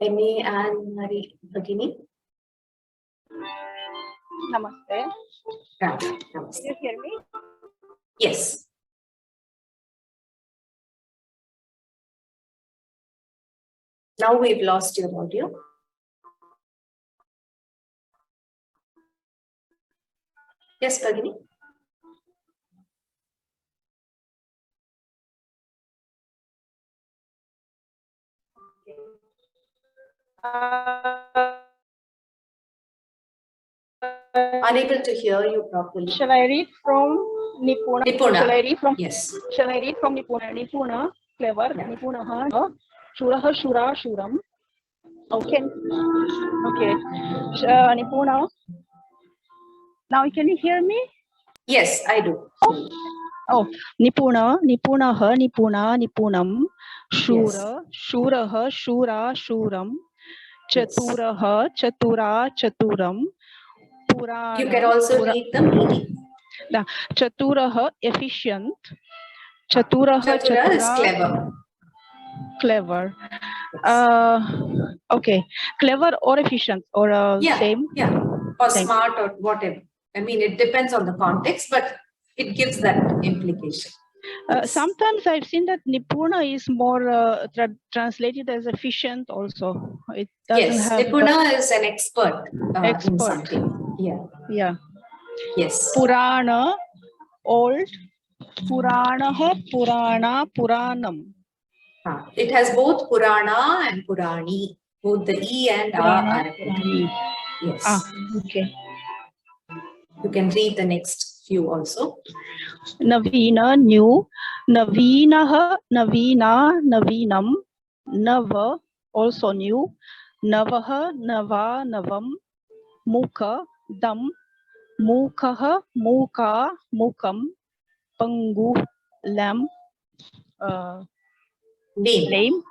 Amy and Marie, Bhagini. Namaste. Namaste. Can you hear me? Yes. Now we've lost your audio. Yes, Bhagini. Unable to hear you properly. Shall I read from Nipuna? Nipuna. Shall I read from? Yes. Shall I read from Nipuna? Nipuna, clever. Yeah. Nipunaha, Shuraha, Shura, Shuram. Okay. Okay. Nipuna. Now can you hear me? Yes, I do. Oh, Nipuna, Nipunaha, Nipuna, Nipunam. Shura, Shuraha, Shura, Shuram. Chaturaha, Chatura, Chaturam. Purana, you can also read the meaning. Chaturaha, efficient. Chaturaha, Chatura is clever. Clever. Okay. Clever or efficient or same? Yeah. Or same. Smart or whatever. I mean, it depends on the context, but it gives that implication. Yes. Sometimes I've seen that Nipuna is more translated as efficient also. It doesn't have Nipuna is an expert, in something. Yeah. Yeah. Yes. Purana, old. Puranaha, Purana, Puranam. It has both Purana and Purani. Both the E and Purana, are repeated. Yes. Okay. You can read the next few also. Navina, new. Navinaha, Navina, Navinam. Nava, also new. Navaha, Nava, Navam. Mukha, Dam. Mukhaha, Mukha, Mukam. Pangu, Lam. Lame.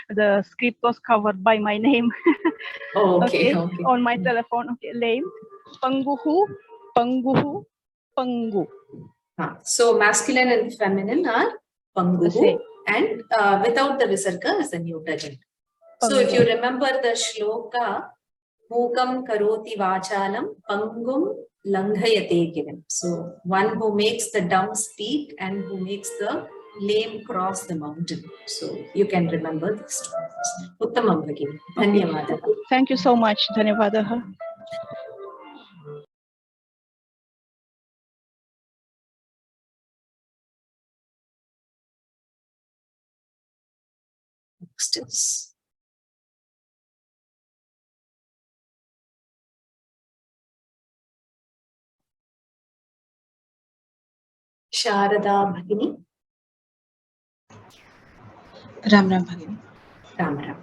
The script was covered by my name. Okay. On my telephone. Okay, lame. Panguhu, Panguhu, Pangu. So masculine and feminine are Panguhu, and without the visarga is the neuter gender. So if you remember the shloka, Mukam karoti vachalam pangum langhayate given. So one who makes the dumb speak and who makes the lame cross the mountain. So you can remember this. Uttamam Bhagini. Dhanyavadaha. Thank you so much. Dhanyavadaha. Next is Sharada Bhagini. Ram Bhagini. Ram.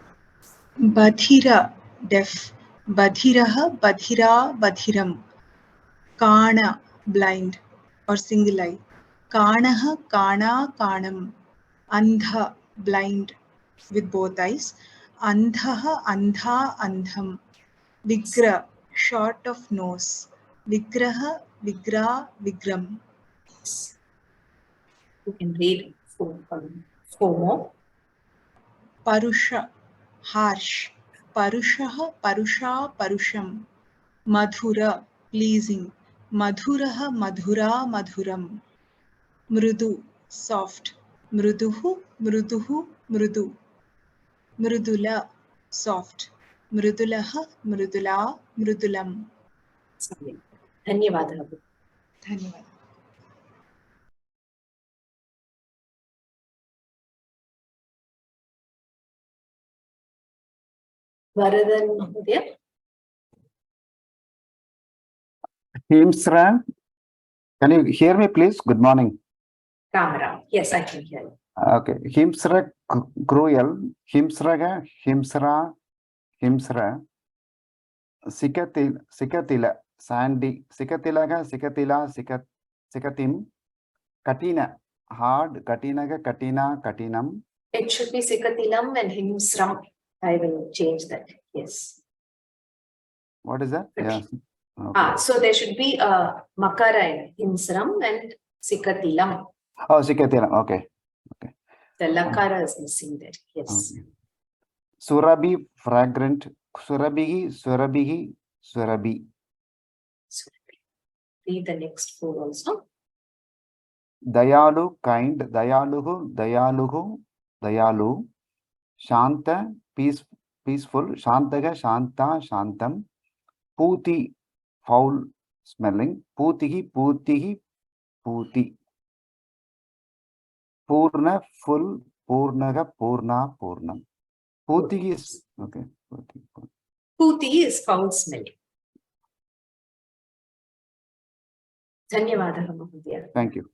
Badhira, deaf. Badhiraha, Badhira, Badhiram. Kana, blind. or single eye. Kanaha, kana, kanam. Andha, blind with both eyes. Andhaha, andha, andham. Vigra, short of nose. Vigraha, vigra, vigram. You can read four more. Parusha, harsh. Parushaha, parusha, parusham. Madhura, pleasing. Madhuraha, madhura, madhuram. Mrudu, soft. Mruduhu, mruduhu, mrudu. Mrudula, soft. Mrudulaha, mrudula, mrudulam. Dhanyavadaha. Dhanyawad. Varadan Mahodaya. Himsra, can you hear me, please? Good morning. Ram. Yes, I can hear you. Okay. Himsra, cruel. Himsraga, himsra, himsra. Sikatila, sandy. Sikatilaga, sikatila, sikatim. Katina, hard. Katinaga, katina, katinam. It should be Sikatilam and Himsram. I will change that. Yes. What is that? Okay. Yes. Okay. So there should be a Makara in Himsram and Sikatilam. Oh, sikatilam. Okay. Okay. The Lakara is missing there. Yes. Okay. Surabi, fragrant. Surabihi, surabihi, surabi. Read the next four also. Dayalu, kind. Dayaluhu, dayaluhu, dayalu. Shanta, peaceful. Shantaga, shanta, shantam. Puti, foul smelling. Putihi, putihi, puti. Purna, full. Purnaga, purna, purnam. Puti is okay. Puti is foul smelling. Dhanyavadaha Mahodaya. Thank you.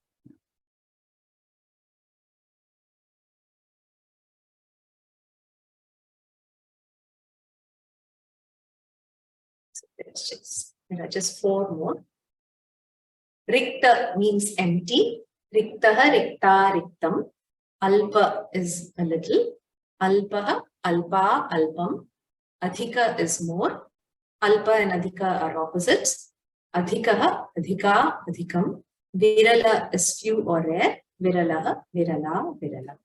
There are just four more. Rikta means empty. Riktaha, rikta, riktam. Alpa is a little. Alpaha, alpa, alpam. Adhika is more. Alpa and adhika are opposites. Adhikaha, adhika, adhikam. Virala is few or rare. Viralaha, virala, virala.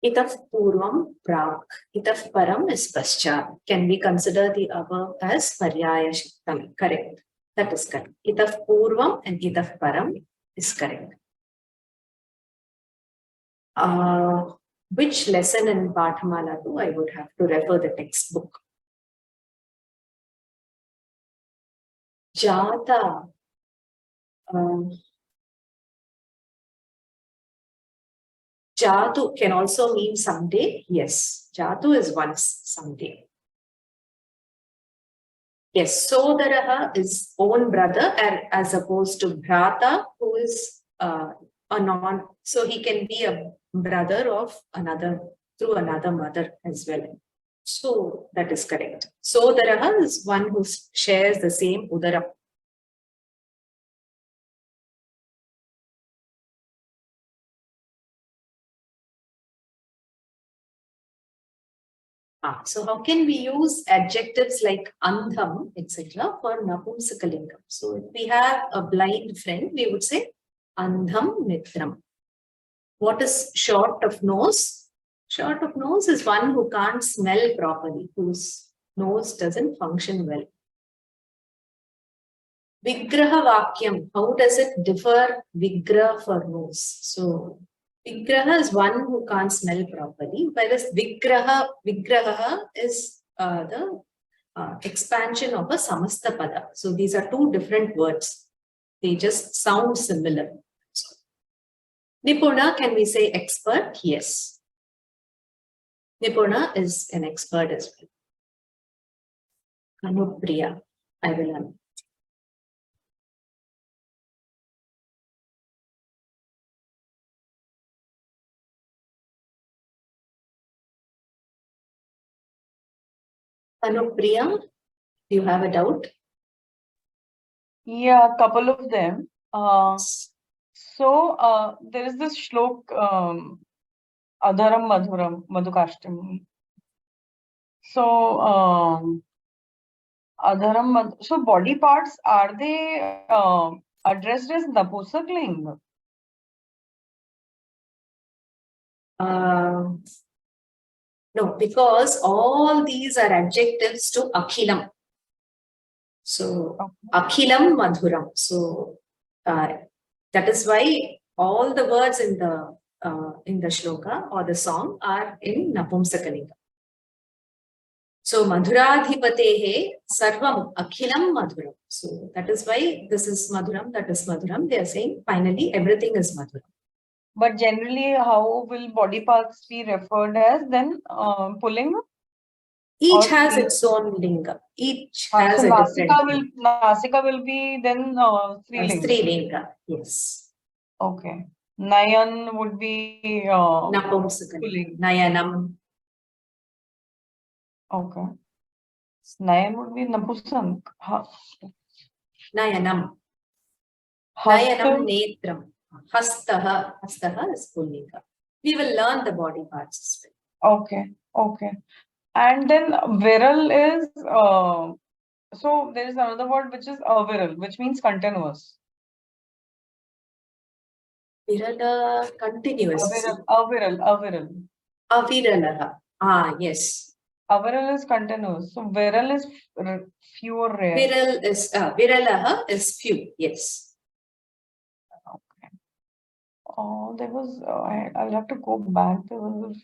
Itaf purvam prak. Itaf param is paschat. Can we consider the above as paryaya shaktam? Correct. That is correct. Itaf purvam and itaf param is correct. Which lesson in Pathamala 2? I would have to refer the textbook. Jata. Jatu can also mean someday. Yes, Jatu is once, someday. Yes, Sodaraha is own brother as opposed to Bhrata, who is a non. So he can be a brother of another through another mother as well. So that is correct. Sodaraha is one who shares the same Udara. So how can we use adjectives like andham, etc. for napumsakalingam? So if we have a blind friend, we would say andham mitram. What is short of nose? Short of nose is one who can't smell properly, whose nose doesn't function well. Vigraha vakyam, how does it differ vigraha for nose? So Vigraha is one who can't smell properly, whereas Vigraha is the expansion of a samasta pada. So these are two different words. They just sound similar. So, Nipuna, can we say expert? Yes. Nipuna is an expert as well. Anupriya. I will unmute. Anupriya, do you have a doubt? Yeah, a couple of them. There is this shlok, Adharam Madhuram Madhukashtami. So, so body parts, are they addressed as Napusakling? No, because all these are adjectives to Akhilam. So, Akhilam Madhuram. So, that is why all the words in the shloka or the song are in Napumsakalinga. So, Madhuradhipatehe Sarvam Akhilam Madhuram. So, that is why this is Madhuram, that is Madhuram. They are saying finally everything is Madhuram. But generally, how will body parts be referred as then? Pulling? Each has its own linga. Each has a different. Nasika will be then Strilinga. Strilinga, yes. Okay. Nayan would be Napumsakalinga. Nayanam. Okay. Nayan would be Napusank. Nayanam. Nayanam netram. Hastaha. Hastaha is pullinga. We will learn the body parts as well. Okay. Okay. And then viral is, so there is another word which is aviral, which means continuous. Virala, continuous. Aviral. Aviralaha. Ah, yes. Aviral is continuous. So viral is few or rare. Viral is, viralaha is few, yes. Okay. Oh, there was, I'll have to go back. There was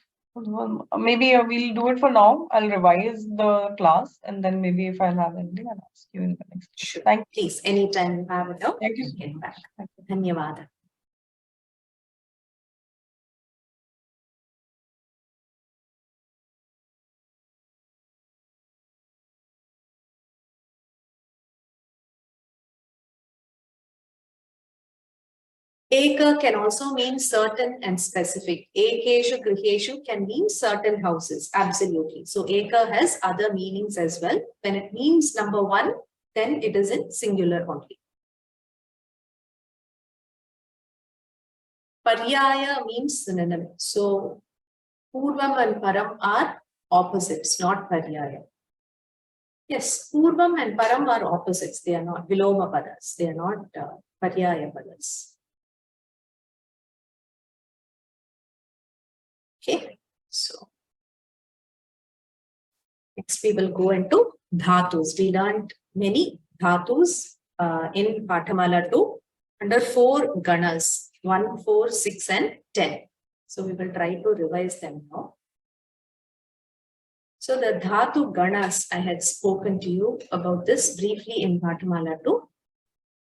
maybe we'll do it for now. I'll revise the class and then maybe if I'll have anything, I'll ask you in the next. Sure. Thank you. Please, anytime you have a doubt, Thank you. you can get back. Dhanyavada. Eka can also mean certain and specific. Ekeshu griheshu can mean certain houses. Absolutely. So Eka has other meanings as well. When it means number one, then it is in singular only. Paryaya means synonym. So Purvam and Param are opposites, not Paryaya. Yes, Purvam and Param are opposites. They are not Viloma padas. They are not Paryaya padas. Okay, so next we will go into dhatus. We learned many dhatus in Pathamala 2 under 4 ganas, 1, 4, 6 and 10. So we will try to revise them now. So the dhatu ganas, I had spoken to you about this briefly in Pathamala 2.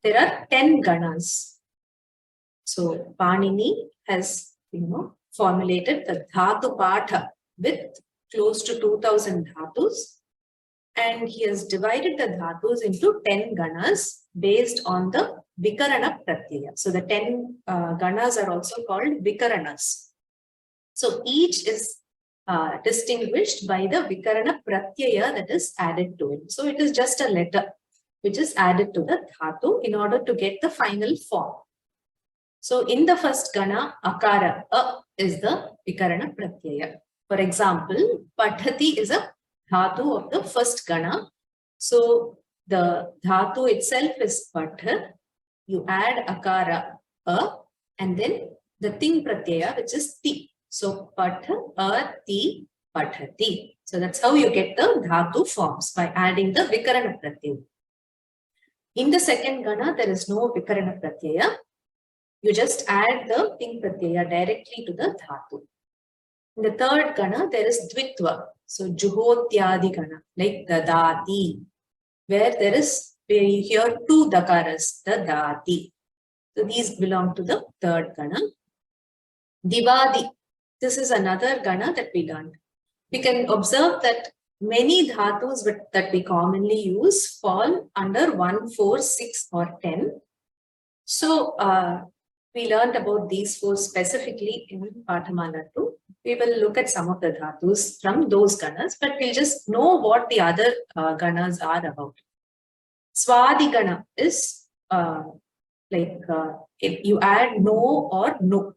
There are 10 ganas. So Panini has, formulated the dhatu patha with close to 2000 dhatus, and he has divided the dhatus into 10 ganas based on the vikarana pratyaya. So the 10 ganas are also called vikaranas. So each is distinguished by the vikarana pratyaya that is added to it. So it is just a letter which is added to the dhatu in order to get the final form. So in the first gana, akara, is the vikarana pratyaya. For example, padhati is a dhatu of the first gana. So the dhatu itself is padha. You add akara, and then the ting pratyaya, which is ti. So padha, ti, padhati. So that's how you get the dhatu forms, by adding the vikarana pratyaya. In the second gana, there is no vikarana pratyaya. You just add the ting pratyaya directly to the dhatu. In the third gana, there is dvitva. So juhotyadi gana, like dadati, where you hear 2 dakaras, the dati. So these belong to the third gana. Divadi, this is another gana that we learned. We can observe that many dhatus that we commonly use fall under 1, 4, 6 or 10. So we learned about these 4 specifically in Pathamala 2. We will look at some of the dhatus from those ganas, but we'll just know what the other ganas are about. Swadi gana is if you add no or no.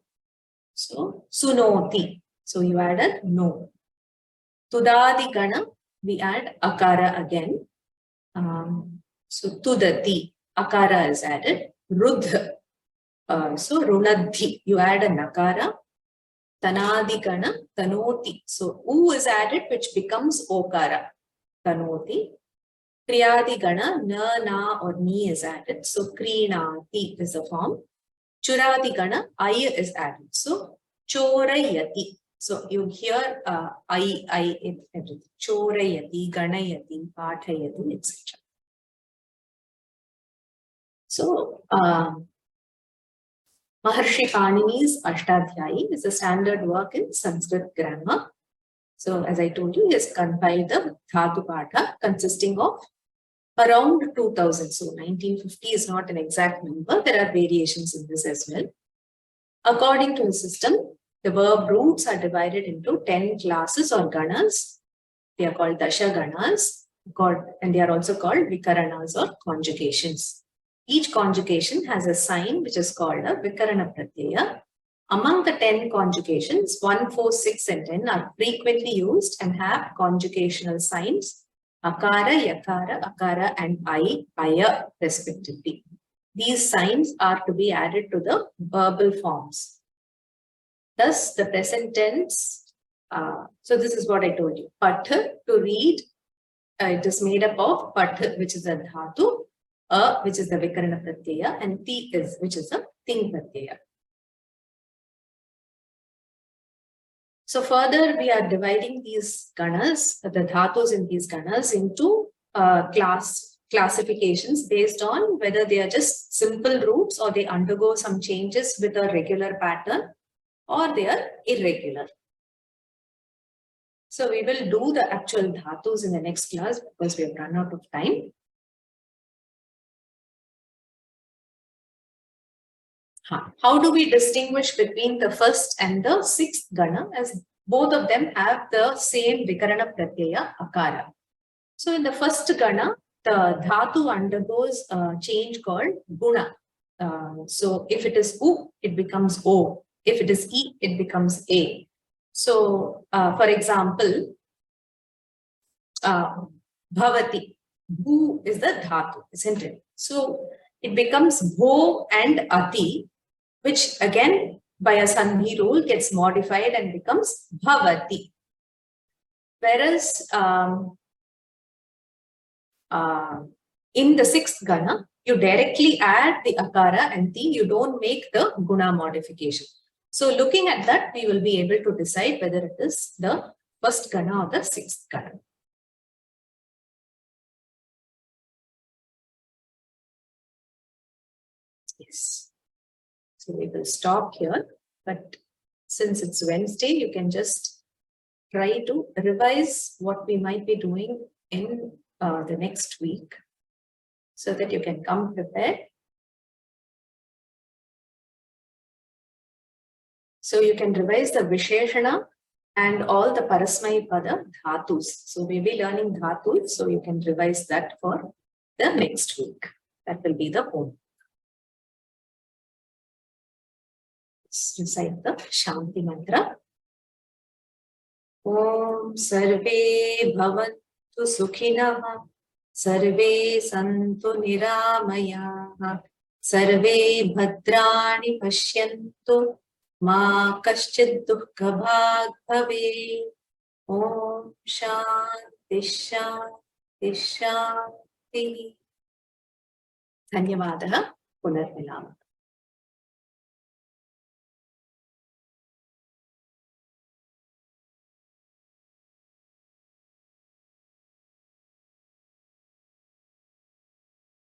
So sunoti. So you added no. Tudadi gana, we add akara again. So tudati, akara is added. Rudh. So runadhi, you add a nakara. Tanadi gana, tanoti. So u is added, which becomes okara. Tanoti. Kriyadi gana, na, na or ni is added. So krinati is the form. Churati gana, I is added. So chorayati. So you hear I in everything. Chorayati, ganayati, pathayati, etc. So Maharshi Panini's Ashtadhyayi is a standard work in Sanskrit grammar. So as I told you, he has compiled the Dhatu Patha consisting of around 2000. So 1950 is not an exact number. There are variations in this as well. According to the system, the verb roots are divided into 10 classes or ganas. They are called dasha ganas, and they are also called vikaranas or conjugations. Each conjugation has a sign which is called a vikarana pratyaya. Among the 10 conjugations, 1, 4, 6 and 10 are frequently used and have conjugational signs akara, yakara, akara and aya respectively. These signs are to be added to the verbal forms. Thus, the present tense, so this is what I told you. Path, to read, it is made up of path, which is a dhatu, which is the vikarana pratyaya, and ti is, which is a ting pratyaya. So further, we are dividing these ganas, the dhatus in these ganas, into classifications based on whether they are just simple roots or they undergo some changes with a regular pattern or they are irregular. So we will do the actual dhatus in the next class because we have run out of time. How do we distinguish between the first and the sixth gana, as both of them have the same vikarana pratyaya akara? So in the first gana, the dhatu undergoes a change called guna. So if it is u, it becomes o. If it is e, it becomes a. So for example, bhavati, bhu is the dhatu, isn't it? So it becomes bho and ati, which again by a sandhi rule gets modified and becomes bhavati. Whereas in the sixth gana, you directly add the akara and ti, you don't make the guna modification. So looking at that, we will be able to decide whether it is the first gana or the sixth gana. Yes. So we will stop here, but since it's Wednesday, you can just try to revise what we might be doing in the next week so that you can come prepared. So you can revise the Visheshana and all the Parasmai Pada Dhatus. So we'll be learning Dhatus, so you can revise that for the next week. That will be the homework. Recite the Shanti Mantra. Om Sarve Bhavantu Sukhinaha Sarve Santu Niramayaha Sarve Bhadrani Pashyantu Ma Kaschid Dukkha Bhag Bhave. Om Shanti Shanti Shanti. Dhanyavadaha. Punarmilamah.